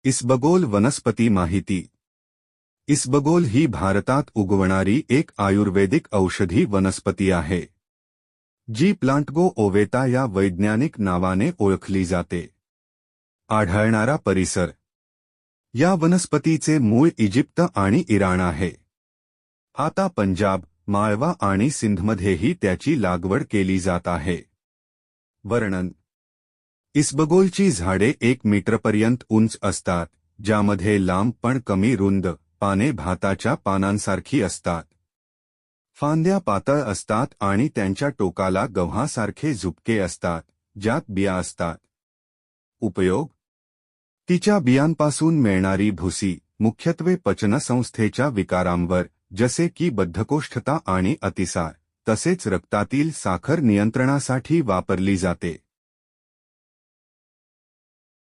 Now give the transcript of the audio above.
इसबगोल वनस्पती माहिती. इसबगोल ही भारतात उगवणारी एक आयुर्वेदिक औषधी वनस्पती आहे, जी प्लांटगो ओवेता या वैज्ञानिक नावाने ओळखली जाते. आढळणारा परिसर. या वनस्पतीचे मूळ इजिप्त आणि इराण आहे. आता पंजाब, माळवा आणि सिंधमध्येही त्याची लागवड केली जात आहे. वर्णन. इसबगोलची झाडे 1 मीटरपर्यंत उंच असतात, ज्यामध्ये लांब पण कमी रुंद पाने भाताच्या पानांसारखी असतात. फांद्या पातळ असतात आणि त्यांच्या टोकाला गव्हासारखे झुपके असतात, ज्यात बिया असतात. उपयोग. तिच्या बियांपासून मिळणारी भुसी मुख्यत्वे पचनसंस्थेच्या विकारांवर, जसे की बद्धकोष्ठता आणि अतिसार, तसेच रक्तातील साखर नियंत्रणासाठी वापरली जाते.